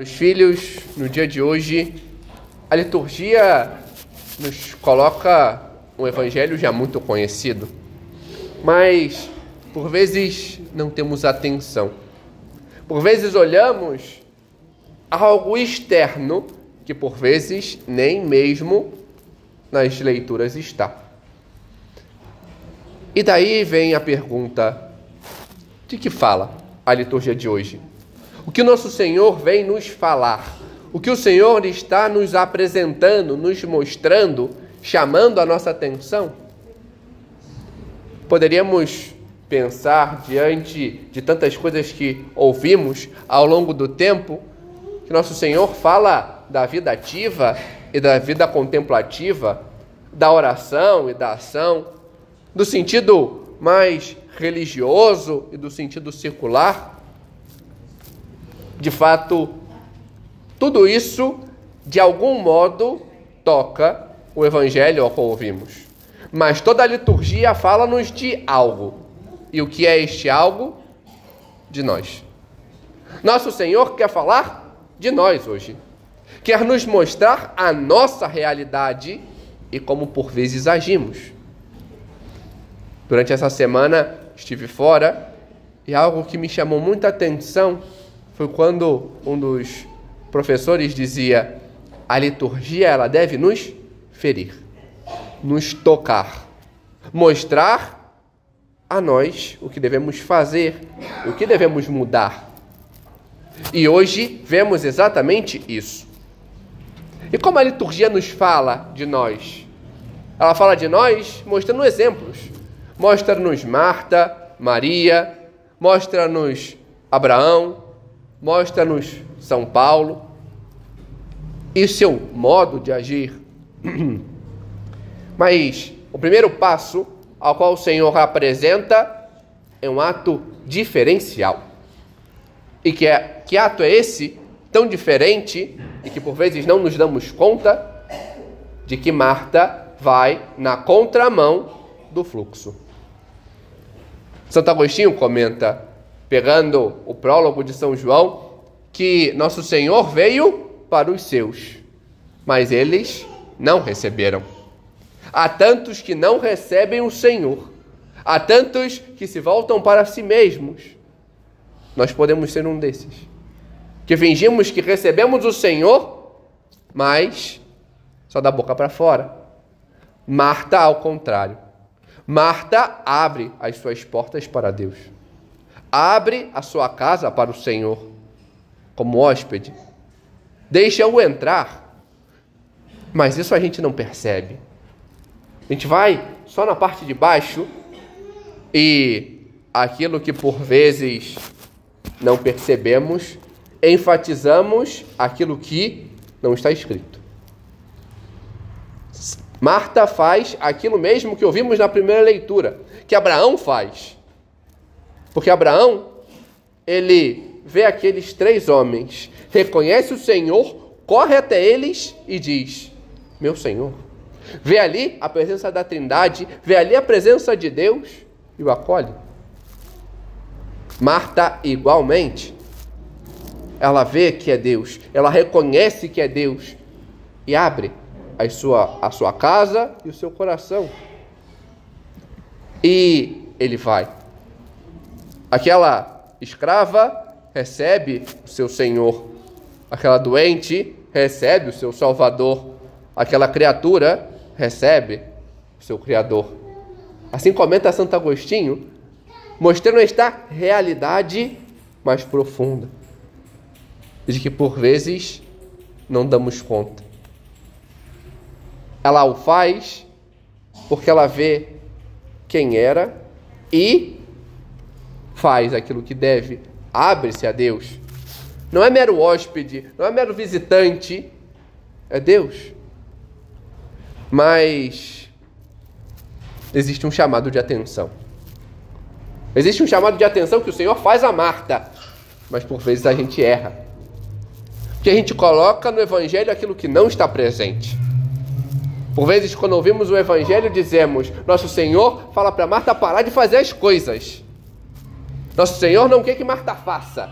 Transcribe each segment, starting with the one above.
Os filhos, no dia de hoje, a liturgia nos coloca um evangelho já muito conhecido, mas por vezes não temos atenção. Por vezes olhamos algo externo que por vezes nem mesmo nas leituras está. E daí vem a pergunta: de que fala a liturgia de hoje? O que o nosso Senhor vem nos falar? O que o Senhor está nos apresentando, nos mostrando, chamando a nossa atenção? Poderíamos pensar, diante de tantas coisas que ouvimos ao longo do tempo, que nosso Senhor fala da vida ativa e da vida contemplativa, da oração e da ação, do sentido mais religioso e do sentido secular. De fato, tudo isso, de algum modo, toca o evangelho ao qual ouvimos. Mas toda a liturgia fala-nos de algo. E o que é este algo? De nós. Nosso Senhor quer falar de nós hoje. Quer nos mostrar a nossa realidade e como por vezes agimos. Durante essa semana estive fora e algo que me chamou muita atenção foi quando um dos professores dizia: a liturgia ela deve nos ferir, nos tocar, mostrar a nós o que devemos fazer, o que devemos mudar. E hoje vemos exatamente isso. E como a liturgia nos fala de nós? Ela fala de nós mostrando exemplos. Mostra-nos Marta, Maria, mostra-nos Abraão, mostra-nos São Paulo e seu modo de agir. Mas o primeiro passo ao qual o Senhor apresenta é um ato diferencial. E que ato é esse, tão diferente, e que por vezes não nos damos conta de que Marta vai na contramão do fluxo. Santo Agostinho comenta, pegando o prólogo de São João, que nosso Senhor veio para os seus, mas eles não receberam. Há tantos que não recebem o Senhor, há tantos que se voltam para si mesmos. Nós podemos ser um desses, que fingimos que recebemos o Senhor, mas só da boca para fora. Marta, ao contrário. Marta abre as suas portas para Deus. Abre a sua casa para o Senhor, como hóspede. Deixa-o entrar. Mas isso a gente não percebe. A gente vai só na parte de baixo e aquilo que por vezes não percebemos, enfatizamos aquilo que não está escrito. Marta faz aquilo mesmo que ouvimos na primeira leitura, que Abraão faz. Porque Abraão, ele vê aqueles 3 homens, reconhece o Senhor, corre até eles e diz: meu Senhor. Vê ali a presença da Trindade, vê ali a presença de Deus e o acolhe. Marta, igualmente, ela vê que é Deus, ela reconhece que é Deus e abre a sua casa e o seu coração. E ele vai. Aquela escrava recebe o seu Senhor. Aquela doente recebe o seu Salvador. Aquela criatura recebe o seu Criador. Assim comenta Santo Agostinho, mostrando esta realidade mais profunda, de que por vezes não damos conta. Ela o faz porque ela vê quem era e faz aquilo que deve, abre-se a Deus. Não é mero hóspede, não é mero visitante, é Deus. Mas existe um chamado de atenção. Existe um chamado de atenção que o Senhor faz a Marta, mas por vezes a gente erra. Porque a gente coloca no evangelho aquilo que não está presente. Por vezes, quando ouvimos o evangelho, dizemos: nosso Senhor fala para Marta parar de fazer as coisas. Nosso Senhor não quer que Marta faça.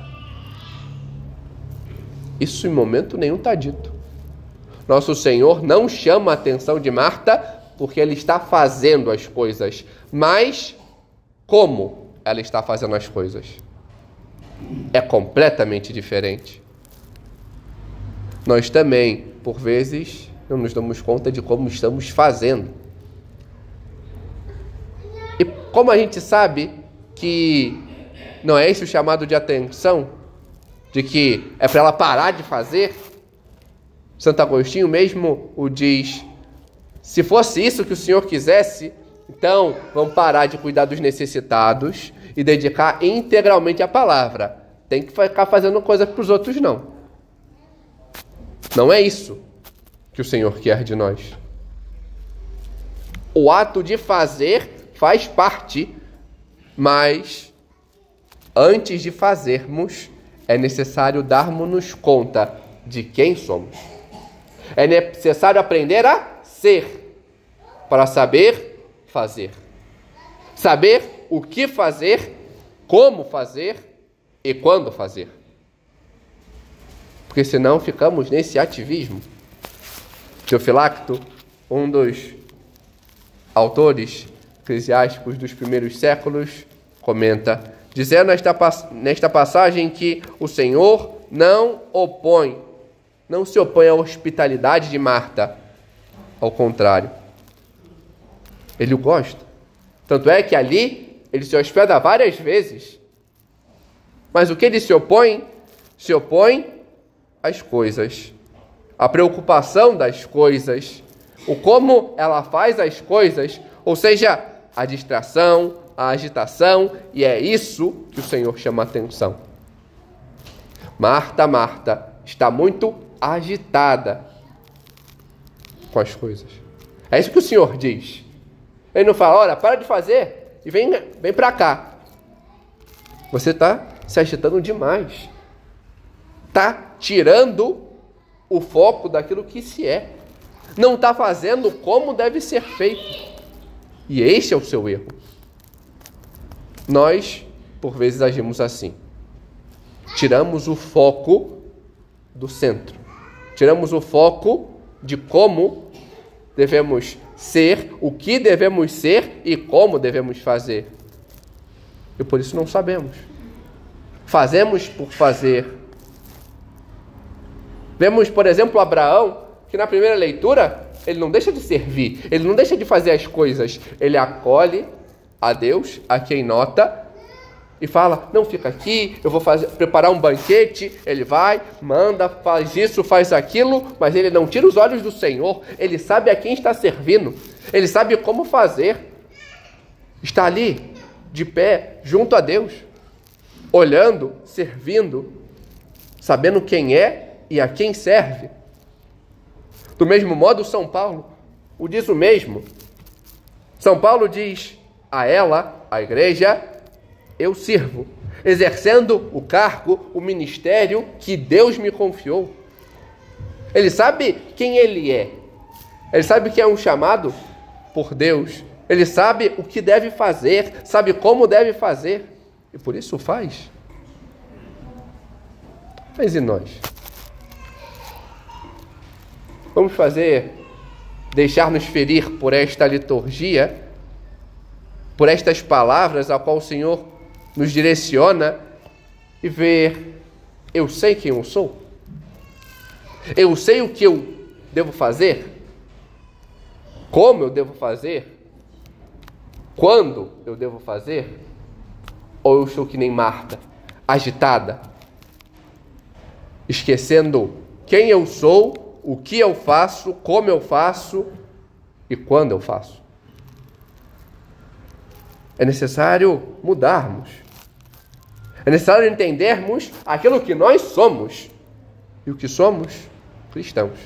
Isso em momento nenhum está dito. Nosso Senhor não chama a atenção de Marta porque Ele está fazendo as coisas, mas como ela está fazendo as coisas é completamente diferente. Nós também, por vezes, não nos damos conta de como estamos fazendo. E como a gente sabe que não é esse o chamado de atenção, de que é para ela parar de fazer, Santo Agostinho mesmo o diz: se fosse isso que o Senhor quisesse, então vamos parar de cuidar dos necessitados e dedicar integralmente à palavra. Tem que ficar fazendo coisa para os outros, não. Não é isso que o Senhor quer de nós. O ato de fazer faz parte, mas antes de fazermos, é necessário darmos-nos conta de quem somos. É necessário aprender a ser, para saber fazer. Saber o que fazer, como fazer e quando fazer. Porque senão ficamos nesse ativismo. Teofilacto, um dos autores eclesiásticos dos primeiros séculos, comenta, dizendo nesta passagem que o Senhor não se opõe à hospitalidade de Marta. Ao contrário, Ele o gosta. Tanto é que ali Ele se hospeda várias vezes. Mas o que Ele se opõe? Se opõe às coisas. A preocupação das coisas. O como ela faz as coisas. Ou seja, a distração, a agitação. E é isso que o Senhor chama a atenção. Marta, Marta, está muito agitada com as coisas. É isso que o Senhor diz. Ele não fala, olha, para de fazer e vem para cá. Você está se agitando demais. Está tirando o foco daquilo que se é. Não está fazendo como deve ser feito. E este é o seu erro. Nós, por vezes, agimos assim. Tiramos o foco do centro. Tiramos o foco de como devemos ser, o que devemos ser e como devemos fazer. E por isso não sabemos. Fazemos por fazer. Vemos, por exemplo, Abraão, que na primeira leitura, ele não deixa de servir, ele não deixa de fazer as coisas, ele acolhe a Deus, a quem nota, e fala, não, fica aqui, eu vou preparar um banquete. Ele vai, manda, faz isso, faz aquilo, mas ele não tira os olhos do Senhor. Ele sabe a quem está servindo, ele sabe como fazer. Está ali, de pé, junto a Deus, olhando, servindo, sabendo quem é e a quem serve. Do mesmo modo, São Paulo o diz o mesmo. São Paulo diz a ela, a igreja, eu sirvo, exercendo o cargo, o ministério que Deus me confiou. Ele sabe quem ele é. Ele sabe que é um chamado por Deus. Ele sabe o que deve fazer, sabe como deve fazer. E por isso faz. Mas e nós? Vamos deixar-nos ferir por esta liturgia, por estas palavras a qual o Senhor nos direciona e ver, eu sei quem eu sou? Eu sei o que eu devo fazer? Como eu devo fazer? Quando eu devo fazer? Ou eu estou que nem Marta, agitada, esquecendo quem eu sou, o que eu faço, como eu faço e quando eu faço? É necessário mudarmos. É necessário entendermos aquilo que nós somos. E o que somos? Cristãos.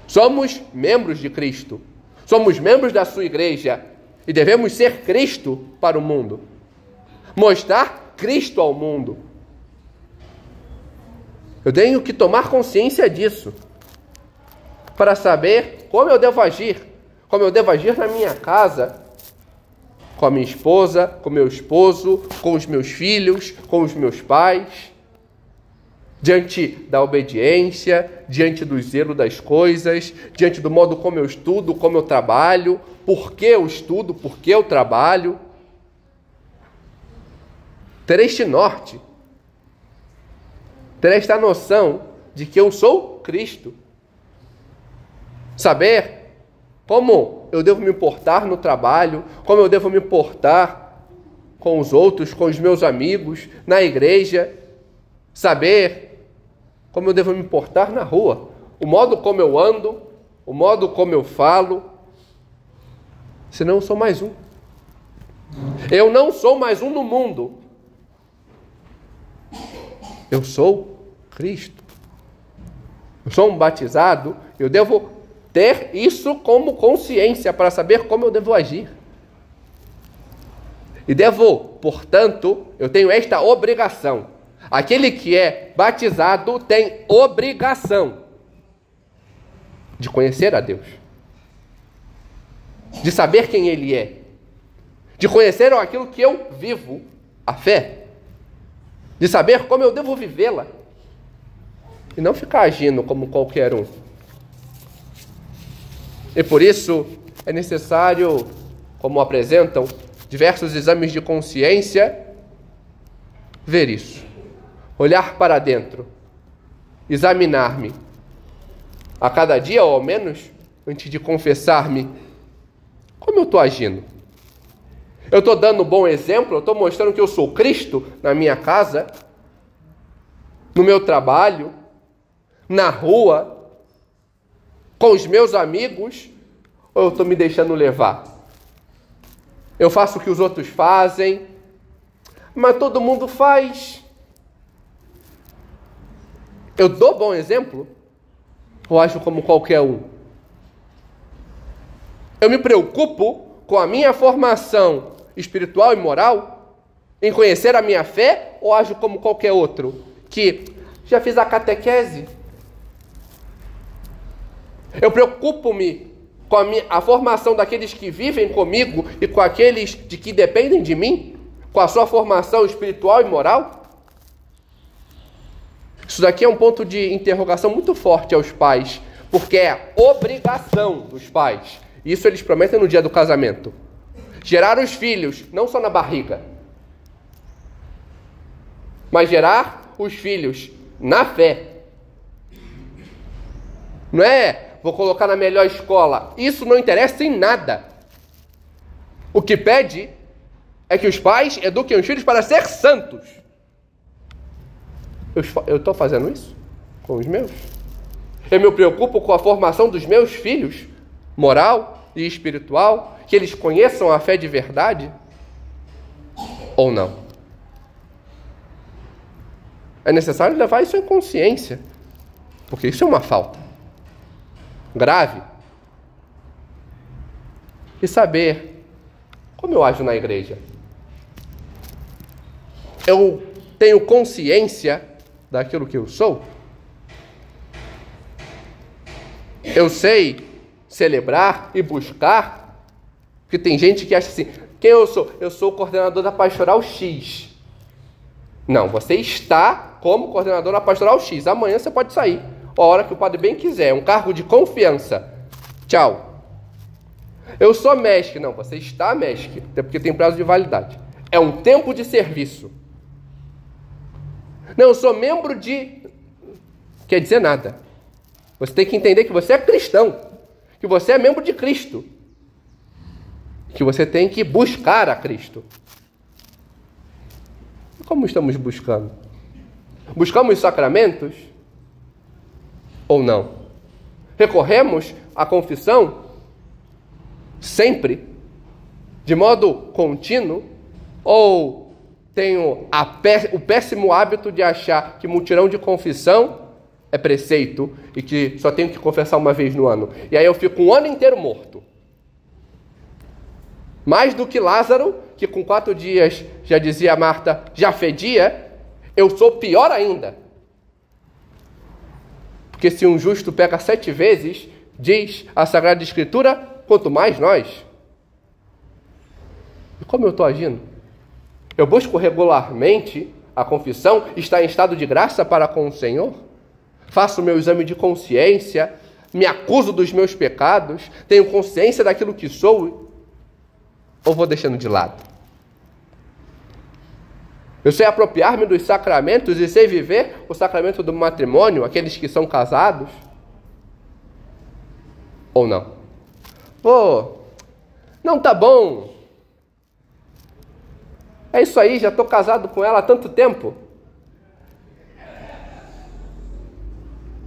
Somos membros de Cristo. Somos membros da sua igreja. E devemos ser Cristo para o mundo. Mostrar Cristo ao mundo. Eu tenho que tomar consciência disso. Para saber como eu devo agir. Como eu devo agir na minha casa. Com a minha esposa, com meu esposo, com os meus filhos, com os meus pais. diante da obediência, diante do zelo das coisas, diante do modo como eu estudo, como eu trabalho, por que eu estudo, por que eu trabalho. Ter este norte, ter esta noção de que eu sou Cristo. Saber como eu devo me portar no trabalho, como eu devo me portar com os outros, com os meus amigos, na igreja. Saber como eu devo me portar na rua, o modo como eu ando, o modo como eu falo. Senão eu sou mais um. Eu não sou mais um no mundo. Eu sou Cristo. Eu sou um batizado. Eu devo ter isso como consciência para saber como eu devo agir. E devo, portanto, eu tenho esta obrigação. Aquele que é batizado tem obrigação de conhecer a Deus, de saber quem Ele é, de conhecer aquilo que eu vivo, a fé, de saber como eu devo vivê-la e não ficar agindo como qualquer um. E por isso é necessário, como apresentam diversos exames de consciência, ver isso. Olhar para dentro, examinar-me a cada dia, ou ao menos, antes de confessar-me, como eu estou agindo. Eu estou dando um bom exemplo, eu estou mostrando que eu sou Cristo na minha casa, no meu trabalho, na rua, com os meus amigos, ou eu estou me deixando levar? Eu faço o que os outros fazem, mas todo mundo faz. Eu dou bom exemplo? Ou ajo como qualquer um? Eu me preocupo com a minha formação espiritual e moral? Em conhecer a minha fé? Ou ajo como qualquer outro? Que já fiz a catequese? Eu preocupo-me com a formação daqueles que vivem comigo e com aqueles de que dependem de mim? Com a sua formação espiritual e moral? Isso daqui é um ponto de interrogação muito forte aos pais, porque é obrigação dos pais. Isso eles prometem no dia do casamento. Gerar os filhos, não só na barriga, mas gerar os filhos na fé. Não é, vou colocar na melhor escola. Isso não interessa em nada. O que pede é que os pais eduquem os filhos para ser santos. Eu estou fazendo isso com os meus? Eu me preocupo com a formação dos meus filhos, moral e espiritual, que eles conheçam a fé de verdade? Ou não? É necessário levar isso em consciência, porque isso é uma falta grave. E saber como eu ajo na igreja. Eu tenho consciência daquilo que eu sou? Eu sei celebrar e buscar? Porque tem gente que acha assim, quem eu sou? Eu sou o coordenador da pastoral X. Não, você está como coordenador da pastoral X. Amanhã você pode sair, a hora que o padre bem quiser. É um cargo de confiança. Tchau. Eu sou MESC. Não, você está MESC, até porque tem prazo de validade. É um tempo de serviço. Não, eu sou membro de... Quer dizer nada. Você tem que entender que você é cristão, que você é membro de Cristo, que você tem que buscar a Cristo. Como estamos buscando? Buscamos sacramentos? Ou não? Recorremos à confissão sempre, de modo contínuo? Ou tenho o péssimo hábito de achar que mutirão de confissão é preceito e que só tenho que confessar uma vez no ano? E aí eu fico um ano inteiro morto. Mais do que Lázaro, que com 4 dias, já dizia Marta, já fedia, eu sou pior ainda. Porque se um justo peca 7 vezes, diz a Sagrada Escritura, quanto mais nós. E como eu estou agindo? Eu busco regularmente a confissão, está em estado de graça para com o Senhor? Faço o meu exame de consciência, me acuso dos meus pecados, tenho consciência daquilo que sou, ou vou deixando de lado? Eu sei apropriar-me dos sacramentos e sei viver o sacramento do matrimônio, aqueles que são casados? Ou não? Não tá bom. É isso aí, já estou casado com ela há tanto tempo.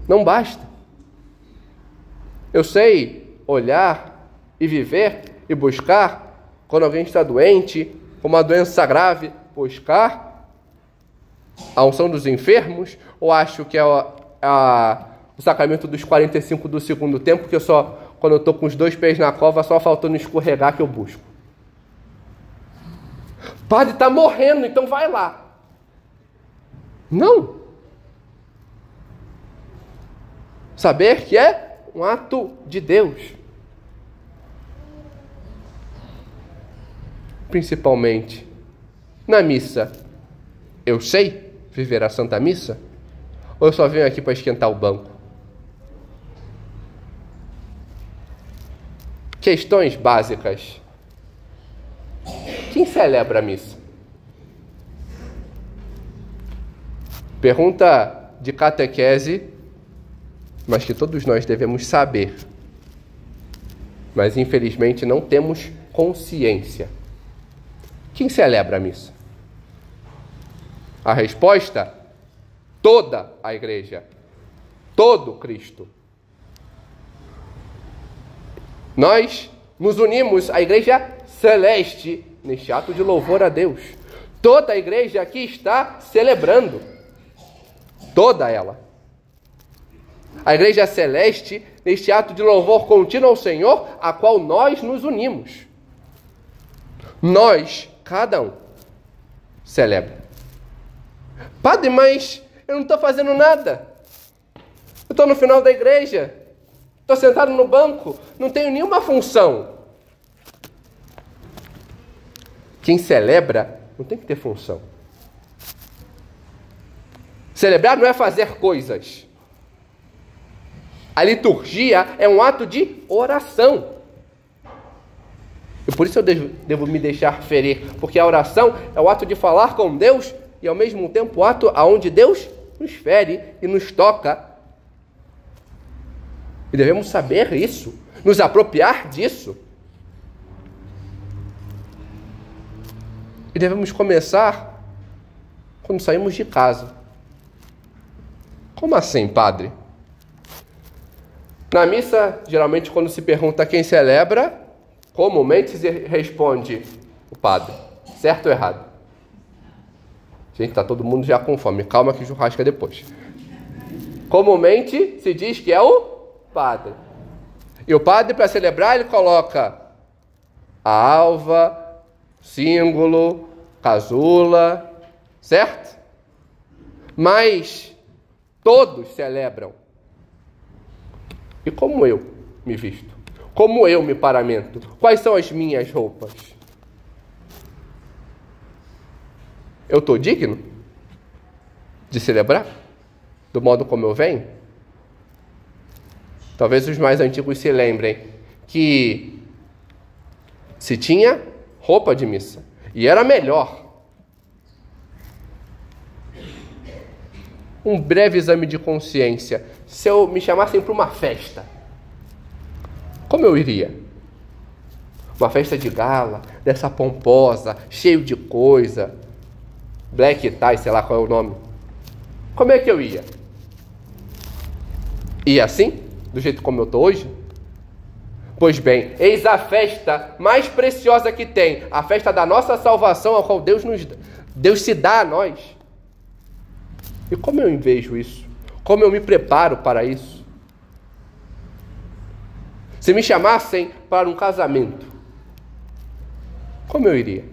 Não basta. Eu sei olhar e viver e buscar, quando alguém está doente, com uma doença grave, buscar a unção dos enfermos, ou acho que é o sacramento dos 45 do segundo tempo, que quando eu estou com os 2 pés na cova, só faltando escorregar que eu busco. Padre, está morrendo, então vai lá. Não. Saber que é um ato de Deus. Principalmente na missa. Eu sei viver a Santa Missa? Ou eu só venho aqui para esquentar o banco? Questões básicas. Quem celebra a missa? Pergunta de catequese, mas que todos nós devemos saber. Mas infelizmente não temos consciência. Quem celebra a missa? A resposta? Toda a igreja. Todo Cristo. Nós nos unimos à igreja celeste neste ato de louvor a Deus. Toda a igreja aqui está celebrando. Toda ela. A igreja celeste neste ato de louvor contínuo ao Senhor, a qual nós nos unimos. Nós, cada um, celebra. Padre, mas eu não estou fazendo nada. Eu estou no final da igreja. Estou sentado no banco. Não tenho nenhuma função. Quem celebra não tem que ter função. Celebrar não é fazer coisas. A liturgia é um ato de oração. E por isso eu devo me deixar ferir. Porque a oração é o ato de falar com Deus e ao mesmo tempo o ato onde Deus nos fere e nos toca. E devemos saber isso, nos apropriar disso. E devemos começar quando saímos de casa. Como assim, padre? Na missa, geralmente quando se pergunta quem celebra, comumente se responde o padre. Certo ou errado? Gente, tá todo mundo já com fome. Calma que churrasco é depois. Comumente se diz que é o padre. E o padre, para celebrar, ele coloca a alva, símbolo, casula, certo? Mas todos celebram. E como eu me visto? Como eu me paramento? Quais são as minhas roupas? Eu estou digno de celebrar do modo como eu venho? Talvez os mais antigos se lembrem que se tinha roupa de missa e era melhor. Um breve exame de consciência. Se eu me chamassem para uma festa, como eu iria? Uma festa de gala, dessa pomposa, cheio de coisa, black tie, sei lá qual é o nome. Como é que eu ia? Ia assim? Do jeito como eu estou hoje? Pois bem, eis a festa mais preciosa que tem, a festa da nossa salvação, a qual Deus se dá a nós. E como eu vejo isso? Como eu me preparo para isso? Se me chamassem para um casamento, como eu iria?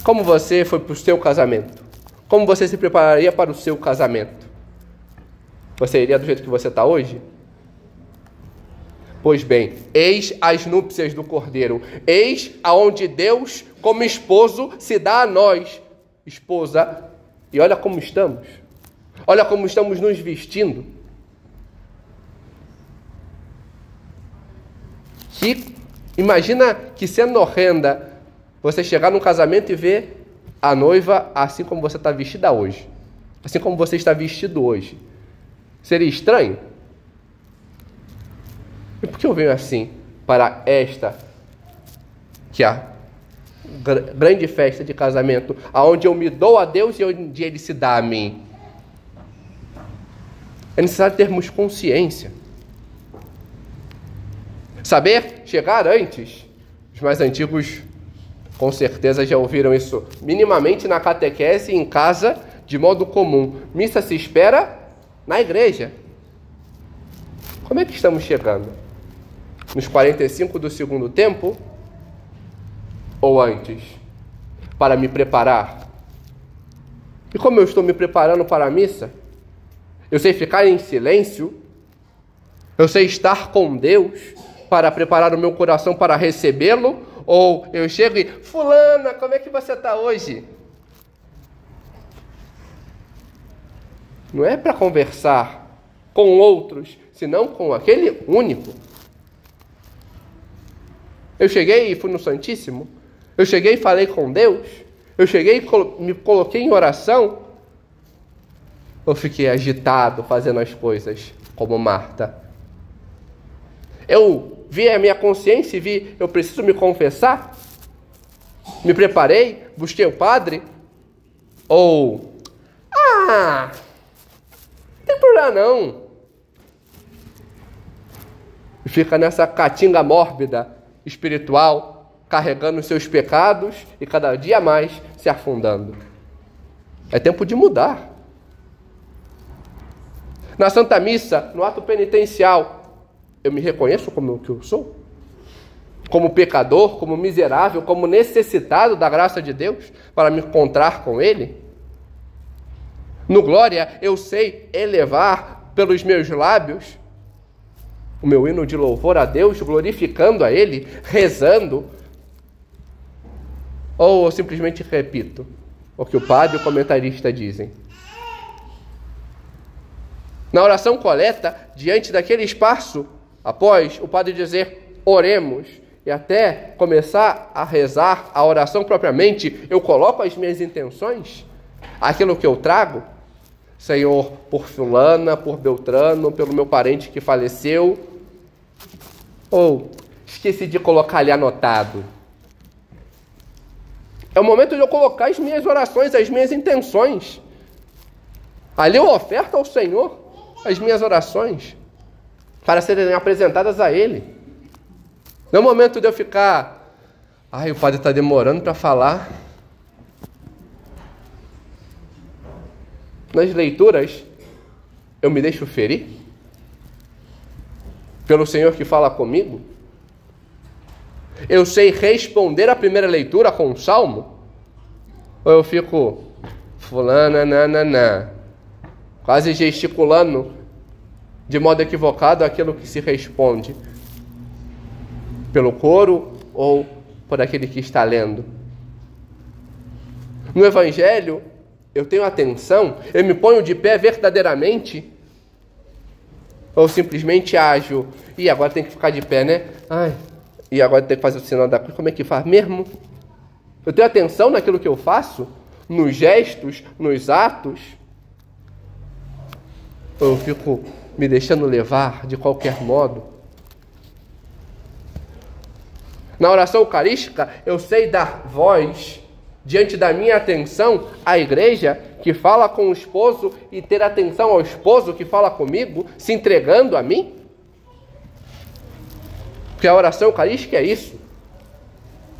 Como você foi para o seu casamento? Como você se prepararia para o seu casamento? Você iria do jeito que você está hoje? Pois bem, eis as núpcias do Cordeiro. Eis aonde Deus, como esposo, se dá a nós. esposa, e olha como estamos. Olha como estamos nos vestindo. Imagina que cena horrenda você chegar num casamento e ver a noiva assim como você está vestida hoje. Assim como você está vestido hoje. Seria estranho? E por que eu venho assim para esta, que é a grande festa de casamento, aonde eu me dou a Deus e onde Ele se dá a mim? É necessário termos consciência. Saber chegar antes. Os mais antigos com certeza já ouviram isso minimamente na catequese em casa, de modo comum. Missa se espera na igreja. Como é que estamos chegando? Nos 45 do segundo tempo? Ou antes? Para me preparar? E como eu estou me preparando para a missa? Eu sei ficar em silêncio? Eu sei estar com Deus para preparar o meu coração para recebê-lo? Ou eu chego e, fulana, como é que você está hoje? Não é para conversar com outros, senão com aquele único. Eu cheguei e fui no Santíssimo. Eu cheguei e falei com Deus. Eu cheguei e me coloquei em oração. Eu fiquei agitado fazendo as coisas como Marta. Eu vi a minha consciência e vi, eu preciso me confessar? Me preparei? Busquei o padre? Ou, não tem problema não. E fica nessa caatinga mórbida, espiritual, carregando os seus pecados e cada dia mais se afundando. É tempo de mudar. Na Santa Missa, no ato penitencial, eu me reconheço como o que eu sou? Como pecador, como miserável, como necessitado da graça de Deus para me encontrar com Ele? No Glória, eu sei elevar pelos meus lábios o meu hino de louvor a Deus, glorificando a Ele, rezando? Ou eu simplesmente repito o que o padre e o comentarista dizem? Na oração coleta, diante daquele espaço, após o padre dizer, oremos, e até começar a rezar a oração propriamente, eu coloco as minhas intenções, aquilo que eu trago, Senhor, por fulana, por Beltrano, pelo meu parente que faleceu, ou esqueci de colocar ali anotado. É o momento de eu colocar as minhas orações, as minhas intenções. Ali eu oferto ao Senhor as minhas orações, para serem apresentadas a Ele. Não é o momento de eu ficar, o padre está demorando para falar. Nas leituras, eu me deixo ferir pelo Senhor que fala comigo. Eu sei responder a primeira leitura com um salmo? Ou eu fico, fulana, quase gesticulando de modo equivocado aquilo que se responde pelo coro ou por aquele que está lendo. No Evangelho, eu tenho atenção, eu me ponho de pé verdadeiramente, ou simplesmente ajo, e agora tem que ficar de pé, né? E agora tem que fazer o sinal da cruz, como é que faz mesmo? Eu tenho atenção naquilo que eu faço, nos gestos, nos atos, ou eu fico me deixando levar de qualquer modo? Na oração eucarística, eu sei dar voz diante da minha atenção à igreja que fala com o esposo e ter atenção ao esposo que fala comigo, se entregando a mim? Porque a oração eucarística é isso.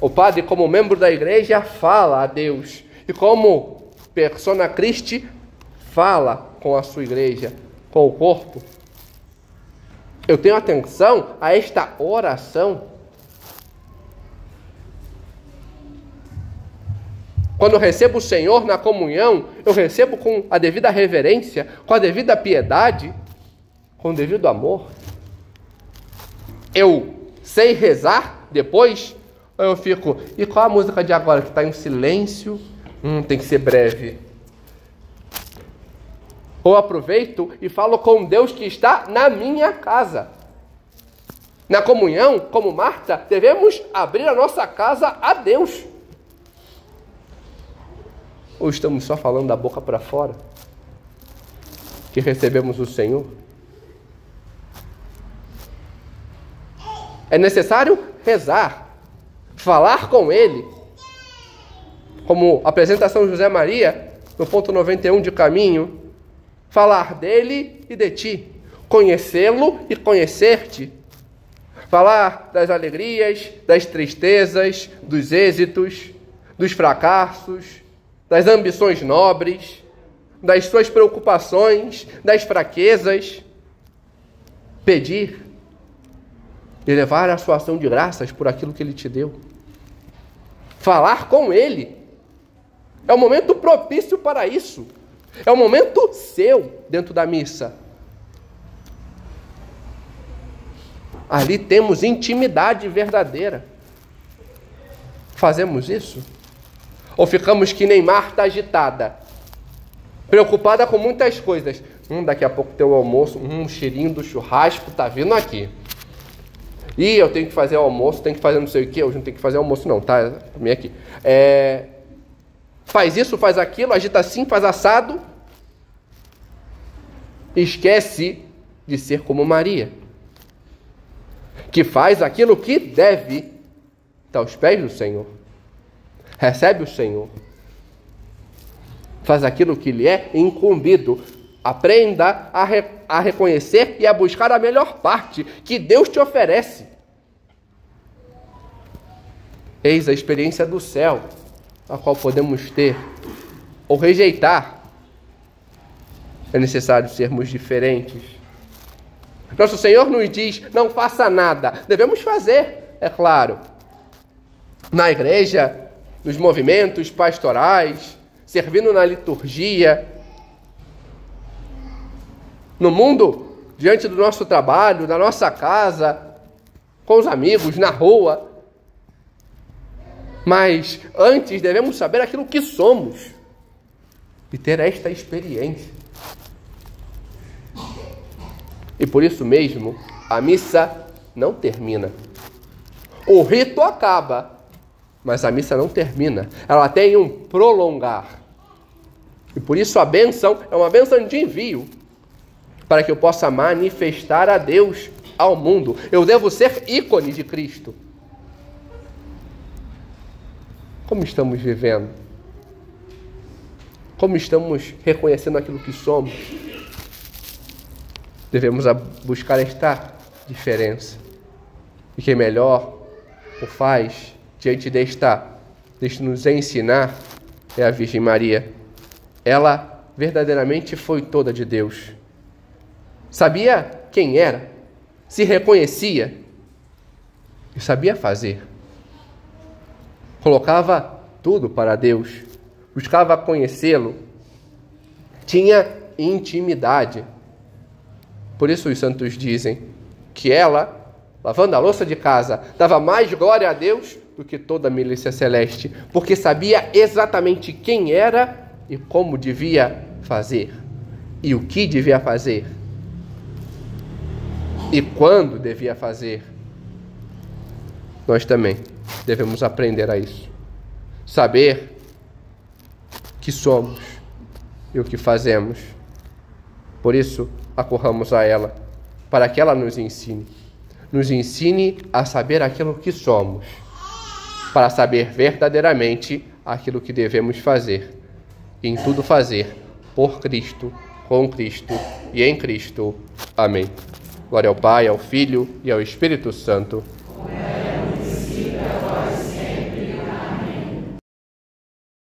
O padre, como membro da igreja, fala a Deus. E como persona Christi, fala com a sua igreja, com o corpo. Eu tenho atenção a esta oração. Quando eu recebo o Senhor na comunhão, eu recebo com a devida reverência, com a devida piedade, com o devido amor. Eu sei rezar depois, ou eu fico, e qual a música de agora que está em silêncio, Tem que ser breve. Ou aproveito e falo com Deus que está na minha casa. Na comunhão, como Marta, devemos abrir a nossa casa a Deus. Ou estamos só falando da boca para fora? Que recebemos o Senhor? É necessário rezar, falar com Ele. Como apresenta São José Maria, no ponto 91 de Caminho, falar dele e de ti, conhecê-lo e conhecer-te. Falar das alegrias, das tristezas, dos êxitos, dos fracassos, das ambições nobres, das suas preocupações, das fraquezas. Pedir e levar a sua ação de graças por aquilo que Ele te deu. Falar com Ele. É o momento propício para isso. É o momento seu dentro da missa. Ali temos intimidade verdadeira. Fazemos isso? Ou ficamos que nem Marta agitada, preocupada com muitas coisas? Daqui a pouco tem o almoço, cheirinho do churrasco tá vindo aqui. E eu tenho que fazer o almoço, tenho que fazer não sei o quê. Hoje não tenho que fazer almoço não, tá? Comi aqui. Faz isso, faz aquilo, agita assim, faz assado. Esquece de ser como Maria, que faz aquilo que deve, está aos pés do Senhor, recebe o Senhor, faz aquilo que lhe é incumbido. Aprenda a reconhecer e a buscar a melhor parte que Deus te oferece. Eis a experiência do céu, a qual podemos ter ou rejeitar. É necessário sermos diferentes. Nosso Senhor nos diz, não faça nada. Devemos fazer, é claro. Na igreja, nos movimentos pastorais, servindo na liturgia. No mundo, diante do nosso trabalho, da nossa casa, com os amigos, na rua. Mas antes devemos saber aquilo que somos e ter esta experiência. E por isso mesmo, a missa não termina. O rito acaba, mas a missa não termina. Ela tem um prolongar. E por isso a bênção é uma bênção de envio, para que eu possa manifestar a Deus ao mundo. Eu devo ser ícone de Cristo. Como estamos vivendo? Como estamos reconhecendo aquilo que somos? Devemos buscar esta diferença. E quem melhor o faz diante deste nos ensinar é a Virgem Maria. Ela verdadeiramente foi toda de Deus. Sabia quem era, se reconhecia e sabia fazer. Colocava tudo para Deus, buscava conhecê-lo, tinha intimidade. Por isso os santos dizem que ela, lavando a louça de casa, dava mais glória a Deus do que toda a milícia celeste, porque sabia exatamente quem era e como devia fazer, e o que devia fazer, e quando devia fazer. Nós também devemos aprender a isso. Saber que somos e o que fazemos. Por isso, acorramos a ela, para que ela nos ensine a saber aquilo que somos, para saber verdadeiramente aquilo que devemos fazer, e em tudo fazer por Cristo, com Cristo e em Cristo. Amém. Glória ao Pai, ao Filho e ao Espírito Santo,